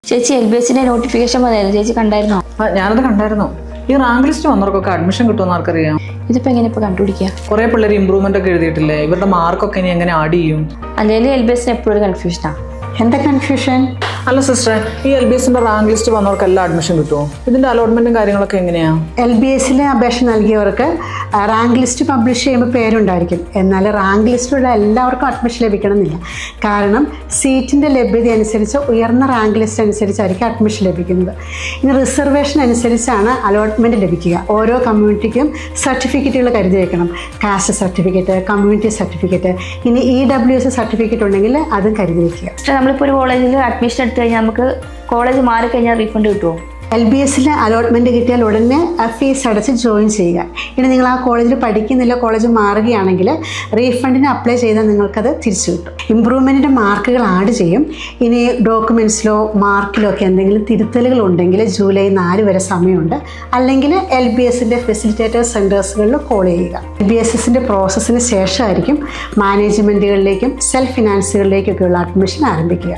ചേച്ചി LBSന്റെ നോട്ടിഫിക്കേഷൻ വന്നായിരുന്നു, ചേച്ചി കണ്ടായിരുന്നോ? ഞാനത് കണ്ടായിരുന്നു. ഈ റാങ്ക് ലിസ്റ്റ് വന്നവർക്കൊക്കെ അഡ്മിഷൻ കിട്ടുമെന്ന് ആർക്കറിയാം? ഇതിപ്പോ എങ്ങനെ ഇപ്പൊ കണ്ടുപിടിക്കുക? കുറെ പിള്ളേർ ഇമ്പ്രൂവ്മെന്റ് ഒക്കെ എഴുതിയിട്ടില്ലേ? ഇവരുടെ മാർക്കൊക്കെ ഇനി എങ്ങനെ ആഡ് ചെയ്യും? അല്ലെങ്കിൽ LBSന് എപ്പോഴും ഒരു കൺഫ്യൂഷനാ. എന്താ കൺഫ്യൂഷൻ? അല്ല സിസ്റ്ററെ, ഈ LBSന്റെ റാങ്ക് ലിസ്റ്റ് വന്നവർക്കെല്ലാം അഡ്മിഷൻ കിട്ടുമോ? ഇതിന്റെ അലോട്ട്മെന്റും കാര്യങ്ങളൊക്കെ എങ്ങനെയാ? LBSലെ അപേക്ഷ നൽകിയവർക്ക് റാങ്ക് ലിസ്റ്റ് പബ്ലിഷ് ചെയ്യുമ്പോൾ പേരുണ്ടായിരിക്കും. എന്നാൽ റാങ്ക് ലിസ്റ്റിലുള്ള എല്ലാവർക്കും അഡ്മിഷൻ ലഭിക്കണമെന്നില്ല. കാരണം സീറ്റിൻ്റെ ലഭ്യത അനുസരിച്ച് ഉയർന്ന റാങ്ക് ലിസ്റ്റ് അനുസരിച്ചായിരിക്കും അഡ്മിഷൻ ലഭിക്കുന്നത്. ഇനി റിസർവേഷൻ അനുസരിച്ചാണ് അലോട്ട്മെൻറ്റ് ലഭിക്കുക. ഓരോ കമ്മ്യൂണിറ്റിക്കും സർട്ടിഫിക്കറ്റുകൾ കരുതി വയ്ക്കണം. കാസ്റ്റ് സർട്ടിഫിക്കറ്റ്, കമ്മ്യൂണിറ്റി സർട്ടിഫിക്കറ്റ്, ഇനി EWS സർട്ടിഫിക്കറ്റ് ഉണ്ടെങ്കിൽ അതും കരുതി വയ്ക്കുക. നമ്മളിപ്പോൾ ഒരു കോളേജിൽ അഡ്മിഷൻ എടുത്തു കഴിഞ്ഞാൽ നമുക്ക് കോളേജ് മാറിക്കഴിഞ്ഞാൽ റീഫണ്ട് കിട്ടുമോ? LBSൽ അലോട്ട്മെൻറ്റ് കിട്ടിയാൽ ഉടനെ ഫീസ് അടച്ച് ജോയിൻ ചെയ്യുക. ഇനി നിങ്ങൾ ആ കോളേജിൽ പഠിക്കുന്നില്ല, കോളേജ് മാറുകയാണെങ്കിൽ റീഫണ്ടിന് അപ്ലൈ ചെയ്താൽ നിങ്ങൾക്കത് തിരിച്ചു കിട്ടും. ഇമ്പ്രൂവ്മെൻറ്റിൻ്റെ മാർക്കുകൾ ആഡ് ചെയ്യും. ഇനി ഡോക്യുമെൻറ്റ്സിലോ മാർക്കിലോ ഒക്കെ എന്തെങ്കിലും തിരുത്തലുകൾ ഉണ്ടെങ്കിൽ ജൂലൈ 4 വരെ സമയമുണ്ട്. അല്ലെങ്കിൽ LBSന്റെ ഫെസിലിറ്റേറ്റർ സെൻറ്റേഴ്സുകളിൽ കോൾ ചെയ്യുക. LBSന്റെ പ്രോസസ്സിന് ശേഷമായിരിക്കും മാനേജ്മെൻറ്റുകളിലേക്കും സെൽഫ് ഫിനാൻസുകളിലേക്കൊക്കെയുള്ള അഡ്മിഷൻ ആരംഭിക്കുക.